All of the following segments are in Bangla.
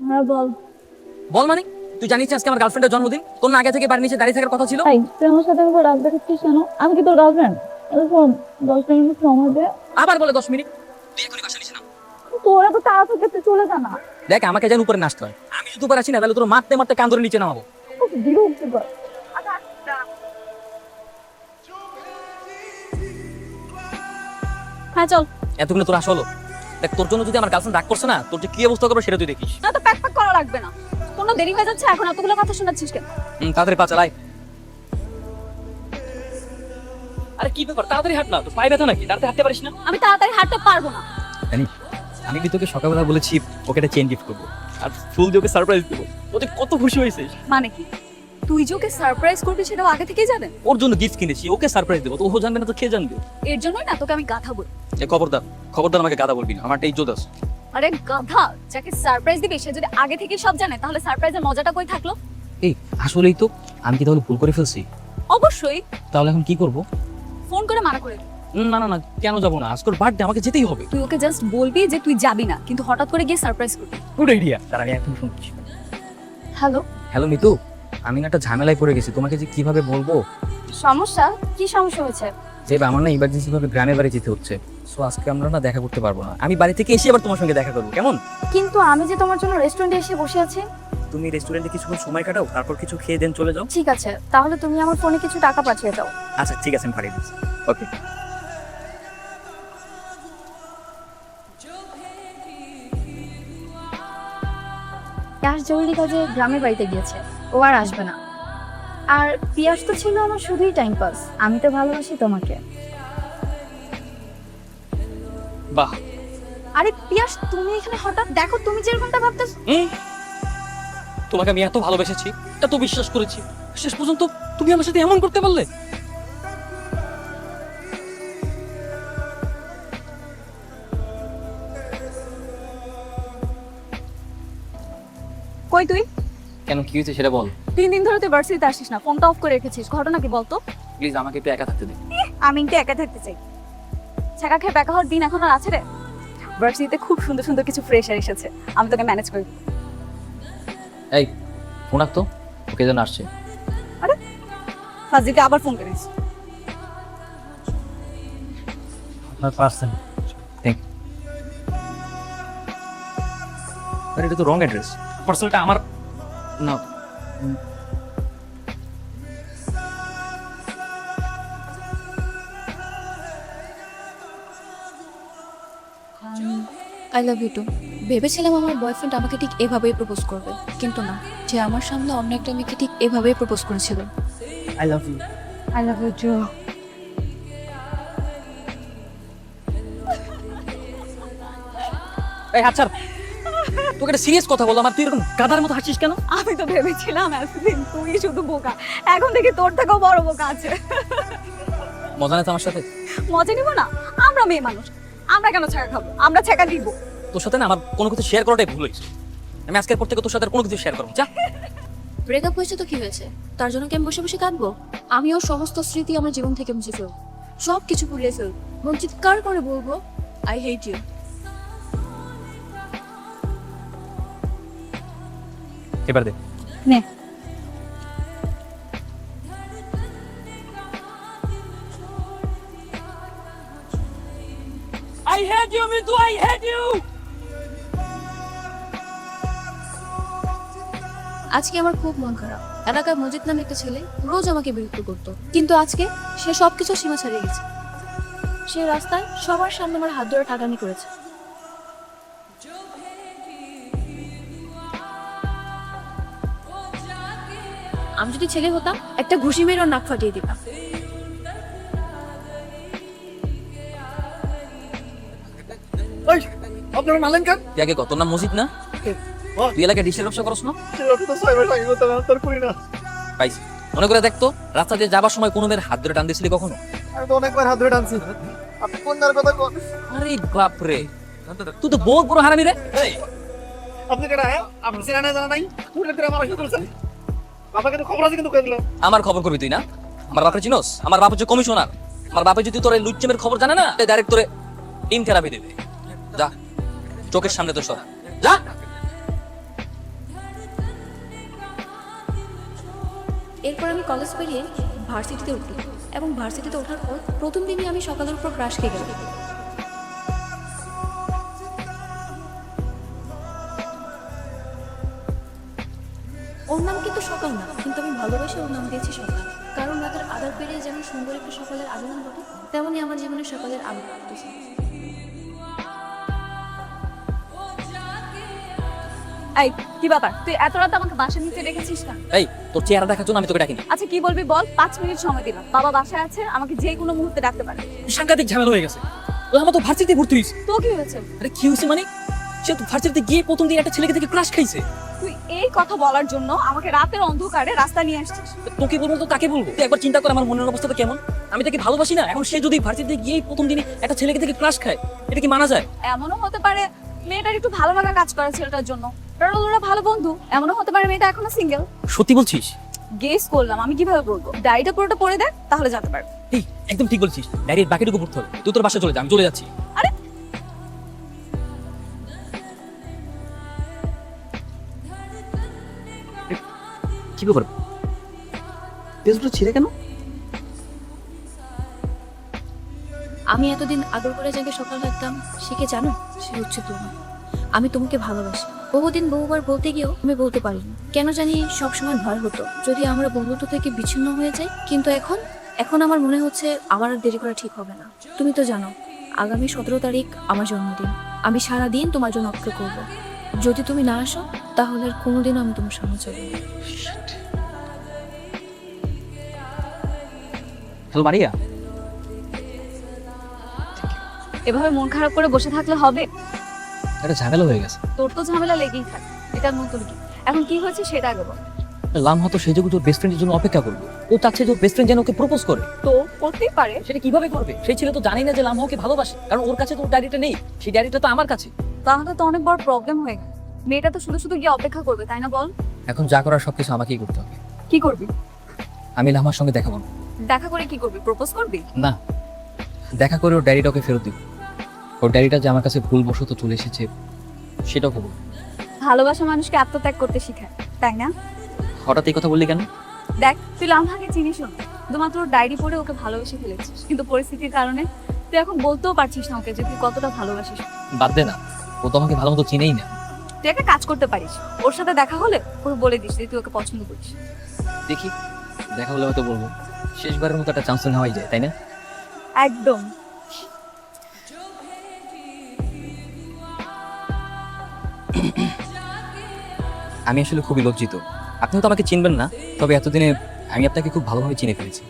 হ্যাঁ বল। বল মানে তুই জানিস আজকে আমার গার্লফ্রেন্ডের জন্মদিন? তোর না আগে থেকে বাড়ির নিচে দাঁড়িয়ে থাকার কথা ছিল? তাই তুই আমার সাথে একবার রাত দেখাচ্ছিস কেন? আমি কি তোর গার্লফ্রেন্ড? শোন, 10 মিনিট সময় দে। আবার বলে 10 মিনিট? তুই এখনই বাসা নিস না? তোর এত তাড়াতাড়ি তুই চলে যা না। দেখ আমাকে যেন উপরে নাচতে হয়, আমি যদি উপরে আসি না তাহলে তোর মারতে মারতে কান ধরে নিচে নামাবো। খুব বিরক্তিকর। হ্যাঁ চল। এতগুলো তোর আসলো। দেখ তোর জন্য যদি আমার গার্লফ্রেন্ড রাগ করছে না, তোর যে কি অবস্থা করবে সেটা তুই দেখিস। না তো প্যাক প্যাক করা লাগবে না। কোনো দেরি হয়ে যাচ্ছে, এখন এতগুলো কথা শোনাচ্ছিস কেন? তাড়াতাড়ি পা চালাই। আরে কি ব্যাপার, তাড়াতাড়ি হাঁট না, তোর পায়ে ব্যথা নাকি? তাড়াতাড়ি হাঁটতে পারিস না? আমি তাড়াতাড়ি হাঁটতে পারবো না। জানি আমি কি তোকে সকালবেলা বলেছি ওকে একটা চেন গিফট করবো আর ফুল দিয়ে ওকে সারপ্রাইজ দেবো, ও যে কত খুশি হয়েছে। মানে কি তুই যে ওকে সারপ্রাইজ করবি সেটাও আগে থেকেই জানেন? ওর জন্য গিফট কিনেছি, ওকে সারপ্রাইজ দেবো, তো ও জানবে না তো কে জানবে? এর জন্যই না তোকে আমি গাধা বলি। এ খবরদার খবরদার আমাকে গাদা বলবি না, আমার এই ইজ্জত আছে। আরে গাধা, যাকে সারপ্রাইজ দিবি সে যদি আগে থেকেই সব জানে তাহলে সারপ্রাইজের মজাটা কই থাকলো? এই আসলেই তো আমি কি তাহলে ভুল করে ফেলছি? অবশ্যই। তাহলে এখন কি করবো? ফোন করে মানা করে দিবি। না না না, কেন যাবো না? আজকের বার্থডে, আমাকে যেতেই হবে। তুই ওকে জাস্ট বলবি যে তুই যাবি না, কিন্তু হঠাৎ করে গিয়ে সারপ্রাইজ করবি। গুড আইডিয়া, তার আমি এখন ফোন করছি। হ্যালো। হ্যালো মিতু, আমি না একটা ঝামেলায় পড়ে গেছি, তোমাকে যে কিভাবে বলবো। সমস্যা? কি সমস্যা হয়েছে? যে আমার না ইমার্জেন্সি ভাবে গ্রামের বাড়ি যেতে হচ্ছে, সো আজকে আমরা না দেখা করতে পারবো না। আমি বাড়ি থেকে এসে আবার তোমার সঙ্গে দেখা করবো, কেমন? কিন্তু আমি যে তোমার জন্য রেস্টুরেন্টে এসে বসে আছি। তুমি রেস্টুরেন্টে কিছুক্ষণ সময় কাটাও, তারপর কিছু খেয়ে দেন চলে যাও। ঠিক আছে, তাহলে তুমি আমার ফোনে কিছু টাকা পাঠিয়ে দাও। আচ্ছা ঠিক আছে, আমি পাঠিয়ে দিচ্ছি। ওকে। ক্যাশ জরুরি কাজে গ্রামের বাড়িতে গিয়েছে, ও আর আসবে না। আর পিয়াস তো ছিল আমার শুধুই টাইম পাস। আমি তো ভালোবাসি তোমাকে। বাহ। আরে পিয়াস, তুমি এখানে হঠাৎ? দেখো তুমি যেরকমটা ভাবতেছ। তোমাকে আমি এত ভালোবেসেছি, এত বিশ্বাস করেছি, শেষ পর্যন্ত তুমি আমার সাথে এমন করতে পারলে? কই তুই? কেন, কি হয়েছে সেটা বল। 3 দিন ধরে তুই ভার্সিটিতে আসিস না, ফোনটা অফ করে রেখেছিস, ঘটনা কি বলতো? প্লিজ আমাকে একটু একা থাকতে দে। আমি একটু একা থাকতে চাই। ছাকা খেয়ে বেকা হওয়ার দিন এখন আর আছে রে? ভার্সিটিতে খুব সুন্দর সুন্দর কিছু ফ্রেশার এসেছে, আমি তোকে ম্যানেজ করে দেব। এই ফোন রাখ তো, ওকে যেন আসছে। আরে ফাজিলকে আবার ফোন করিস। আপনার পার্সেল। Thank you. আরে এটা তো রং অ্যাড্রেস, পার্সেলটা আমার না। I love you too. ভেবেছিলাম আমার বয়ফ্রেন্ড আমাকে ঠিক এভাবেই প্রপোজ করবে, কিন্তু না, যে আমার সামনে অন্য একটা মেয়েকে ঠিক এভাবেই প্রপোজ করেছিল। I love you. I love you too. এই হাত ছাড়, তোকে একটা সিরিয়াস কথা বললাম আর তুই এরকম গাধার মতো হাসছিস কেন? আমি তো ভেবেছিলাম এতদিন তুই শুধু বোকা, এখন দেখি তোর থেকেও বড় বোকা আছে। মজা নেই তো আমার সাথে? মজা নিব না? আমরা মেয়ে মানুষ, আমরা কেন ছাকা খাবো? আমরা ছাকা দিব। তোর সাথে না আমার কোনো কিছু শেয়ার করাটাই ভুল হয়েছে। আমি আজকের পর থেকে তোর সাথে আর কোনো কিছু শেয়ার করবো, যা। ব্রেকআপ হয়েছে তো কি হয়েছে, তার জন্য কি আমি বসে বসে কাঁদবো? আমিও সমস্ত স্মৃতি আমার জীবন থেকে মুছে ফেলব, সব কিছু ভুলে ফেলব, মন চিৎকার করে বলবো আই হেট ইউ। এবার দে। নে। I hate you, Mitu, I hate you. আজকে আমার খুব মন খারাপ। এলাকার মজিদ নামে একটা ছেলে রোজ আমাকে বিরক্ত করতো, কিন্তু আজকে সে সবকিছু সীমা ছাড়িয়ে গেছে। সে রাস্তায় সবার সামনে আমার হাত ধরে টাটানি করেছে। আমি যদি ছেলে হতাম, একটা ঘুষি মেরে ওর নাক ফাটিয়ে দিতাম। আপনারা মালেন কেন? তুই আগে কত নাম মসজিদ না? তুই এলাকায় ডিশের ব্যবসা করছ না? পাইছি, মনে করে দেখতো রাস্তা দিয়ে যাবার সময় কোনো মেয়ের হাত ধরে টান দিয়েছিলি কখনো? আমি তো অনেকবার হাত ধরে টানছি। আপনি কোন নার কথা কোন? আরে বাপ রে, তুই তো বহুত বড় হারামি রে। আপনি কেডা? হ্যাঁ, আপনি চেনা না জানা নাই? পুরো করে আমার কি করেছেন? বাবাকে তো খবর আছে কিন্তু কই দিলাম। আমার খবর করবি তুই না? আমার বাপের চিনোস? আমার বাপ হচ্ছে কমিশনার। আমার বাপে যদি তোর এই লুচ্চেমের খবর জানে না, ডাইরেক্ট তোরে টিম থেরাপি দেবে। যা চোখের সামনে তো সর, যা। এরপর আমি কলেজ পেরিয়ে ভার্সিটিতে উঠি এবং ভার্সিটিতে ওঠার পর প্রথম দিনই আমি সকালের উপর ক্রাশ খেয়ে গেলাম। ওর নাম কিন্তু সকাল না, কিন্তু আমি ভালোবেসে ওর নাম দিয়েছি সকাল, কারণ রাতের আধার পেরিয়ে যেমন সুন্দর একটা সকালের আগমন ঘটে, তেমনই আমার জীবনে সকালের আলো ঘটেছে। এই কি ব্যাপার, তুই এত রাত আমাকে বাসার নিচে রেখেছিস না? এই তোর চেহারা দেখার জন্য আমি তোকে ডাকিনি। আচ্ছা কি বলবি বল, 5 মিনিট সময় দিলাম। বাবা বাসায় আছে, আমাকে যে কোনো মুহূর্তে ডাকতে পারে। সাংঘাতিক ঝামেলা হয়ে গেছে। ও আমার তো ভার্সিটিতে ভর্তি হয়েছে। তো কি হয়েছে? আরে কি হয়েছে মানে, সে তো ভার্সিটিতে গিয়ে প্রথম দিন একটা ছেলেকে দেখে ক্রাশ খাইছে। তুই এই কথা বলার জন্য আমাকে রাতের অন্ধকারে রাস্তা নিয়ে আসছিস? তোকে বলবো তো কাকে বলবো? তুই একবার চিন্তা কর আমার মনের অবস্থাটা কেমন। আমি তাকে ভালোবাসি না, এখন সে যদি ভার্সিটিতে গিয়ে প্রথম দিনে একটা ছেলেকে দেখে ক্রাশ খায়, এটা কি মানা যায়? এমনও হতে পারে মেয়েটার একটু ভালো লাগা কাজ করে ছেলেটার জন্য, কারণ ওরা ভালো বন্ধু। এমনও হতে পারে মেয়েটা এখনো সিঙ্গেল। সত্যি বলছিস? গেস করলাম, আমি কিভাবে বলবো? ডায়েরিটা পুরোটা পড়ে দেখ, তাহলে জানতে পারবি। এই একদম ঠিক বলছিস, ডায়েরির বাকিটুকু পড়তে হবে। তুই তোর বাসায় চলে যা, আমি চলে যাচ্ছি। আরে কি ব্যাপার, ফেসবুকটা ছিঁড়ে কেন? আমি এতদিন আদর করে যাকে সকাল রাখতাম, সে কে জানো? সে হচ্ছে তুমি। আমি তোমাকে ভালোবাসি। বহুদিন বহুবার বলতে গিয়েও আমি বলতে পারিনি, কেন জানি সবসময় ভয় হতো যদি আমরা বন্ধুত্ব থেকে বিচ্ছিন্ন হয়ে যাই। কিন্তু এখন আমার মনে হচ্ছে আমার আর দেরি করা ঠিক হবে না। তুমি তো জানো আগামী 17 তারিখ আমার জন্মদিন। আমি সারা দিন তোমার জন্য অপেক্ষা করব। যদি তুমি না আসো তাহলে আর কোনোদিনও আমি তোমার সামনে চলবো না। Hello Maria. এভাবে মন খারাপ করে বসে থাকলে হবে? একটা ঝামেলা হয়ে গেছে। তোর তো ঝামেলা লেগেই থাকে, এটার নতুন কি? এখন কি হয়েছে সেটা আগে বল। লামহা তো সেই যুগে তোর বেস্ট ফ্রেন্ডের জন্য অপেক্ষা করবে। ও চাচ্ছে তোর বেস্ট ফ্রেন্ড যেন ওকে প্রপোজ করে। তো করতেই পারে। সেটা কিভাবে করবে? সেই ছেলে তো জানি না যে লামহা ওকে ভালোবাসে, কারণ ওর কাছে তো ওর ডায়েরিটা নেই। সেই ডায়েরিটা তো আমার কাছে। তাহলে তো অনেক বড় প্রবলেম হয়ে গেল। মেয়েটা তো শুধু শুধু গিয়ে অপেক্ষা করবে, তাই না বল? এখন যা করার সবকিছু আমাকেই করতে হবে। কি করবি? আমি লামহার সঙ্গে দেখাবো না। দেখা করে কি করবি? প্রপোজ করবি? না, দেখা করে ওর ডায়েরিটা ওকে ফেরত দিব। ওর ডায়েরিটা যে আমার কাছে ভুলবশত চলে এসেছে সেটাও করবো। ভালোবাসা মানুষকে আত্মত্যাগ করতে শেখায়, তাই না? হঠাৎ এই কথা বললি কেন? দেখ, তুই লামহাকে চিনিস না, শুধুমাত্র ওর ডায়েরি পড়ে ওকে ভালোবেসে ফেলেছিস, কিন্তু পরিস্থিতির কারণে তুই এখন বলতেও পারছিস না ওকে যে তুই কতটা ভালোবাসিস। বাদ দে না, ও তো আমাকে ভালো মতো চিনেই না। তুই একটা কাজ করতে পারিস, ওর সাথে দেখা হলে ওকে বলে দিস যে তুই ওকে পছন্দ করিস। দেখি, দেখা হলে হয়তো বলবো। শেষবারের মতো একটা চান্স নেওয়াই যায়, তাই না? একদম। আমি আসলে খুবই লজ্জিত। আপনি তো আমাকে চিনবেন না, তবে এতদিনে আমি আপনাকে খুব ভালোভাবে চিনে ফেলেছি।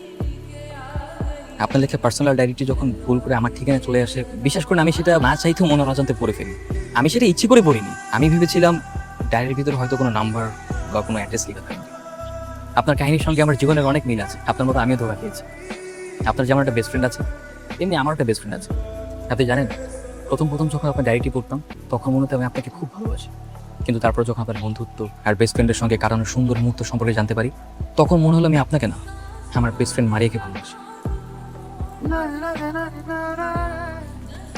আপনার লেখা পার্সোনাল ডায়েরিটি যখন ভুল করে আমার ঠিকানা চলে আসে, বিশ্বাস করুন আমি সেটা না চাইতেও মনে অজান্তে পড়ে ফেলি। আমি সেটা ইচ্ছে করে পড়িনি। আমি ভেবেছিলাম ডায়েরির ভিতরে হয়তো কোনো নাম্বার বা কোনো অ্যাড্রেস লেখা থাকবে। আপনার কাহিনীর সঙ্গে আমার জীবনের অনেক মিল আছে। আপনার মতো আমিও ধোকা খেয়েছি। আপনার যেমন একটা বেস্ট ফ্রেন্ড আছে, তেমনি আমার একটা বেস্ট ফ্রেন্ড আছে। আপনি জানেন, প্রথম যখন আপনার ডায়েরিটি পড়তাম তখন মনে হতো আমি আপনাকে খুব ভালোবাসি। কিন্তু তারপর যখন আপনার বন্ধুত্ব আর বেস্ট ফ্রেন্ডের সঙ্গে কাটানোর সুন্দর মুহূর্ত সম্পর্কে জানতে পারি, তখন মনে হলো আমি আপনাকে না, আমার বেস্ট ফ্রেন্ড মারিয়াকে ভালোবাসি।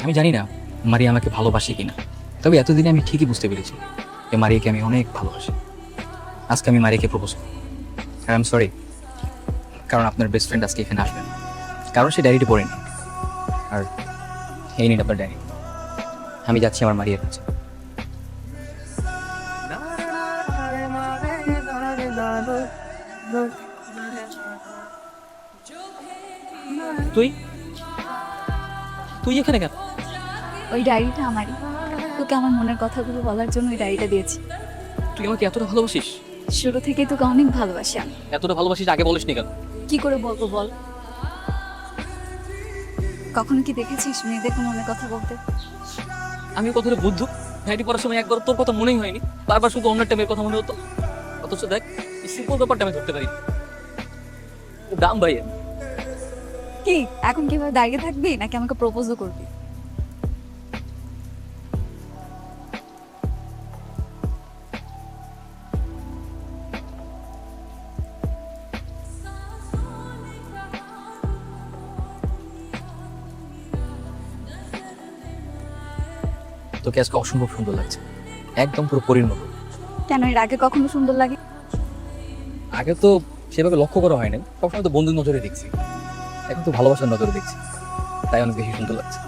আমি জানি না মারিয়া আমাকে ভালোবাসে কিনা, তবে এতদিনে আমি ঠিকই বুঝতে পেরেছি যে মারিয়াকে আমি অনেক ভালোবাসি। আজকে আমি মারিয়াকে প্রপোজ করি। আর আই এম সরি, কারণ আপনার বেস্ট ফ্রেন্ড আজকে এখানে আসবেন, কারণ সে ডায়েরিটি পড়েনি। আর এই নিন আপনার ডায়েরি। আমি যাচ্ছি আমার মারিয়ার কাছে। তুই তুই এখানে কেন? ওই ডায়েরিটা আমারই, তোকে আমার মনের কথাগুলো বলার জন্য ওই ডায়েরিটা দিয়েছি। তুই আমাকে এতটা ভালোবাসিস? শুরু থেকেই তোকে অনেক ভালোবাসি আমি। এতটা ভালোবাসিস আগে বলিসনি কেন? কি করে বলবো বল? কখনো কি দেখেছিস মেয়েদের মনের কথা বলতে? আমি কতটা বুদ্ধ, ডায়েরি পড়ার সময় একবার তোর কথা মনেই হয়নি, বারবার শুধু অন্য একটা মেয়ের কথা মনে হতো। অথচ দেখ, এই সিম্পল ব্যাপারটা আমি ধরতে পারি। দাম ভাই, কি এখন কিভাবে দাঁড়িয়ে থাকবি নাকি আমাকে প্রপোজও করবি? তোকে আজকে অসম্ভব সুন্দর লাগছে, একদম পুরো পরির মতো। কেন, এর আগে কখনো সুন্দর লাগে? আগে তো সেভাবে লক্ষ্য করা হয়নি, সবসময় তো বন্ধুর নজরে দেখছি, এখন তো ভালোবাসার নজরে দেখছি, তাই অনেক বেশি সুন্দর লাগছে।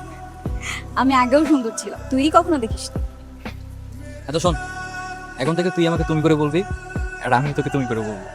আমি আগেও সুন্দর ছিলাম, তুই কখনো দেখিস নি। আচ্ছা শোন, এখন থেকে তুই আমাকে তুমি করে বলবি আর আমি তোকে তুমি করে বলবো।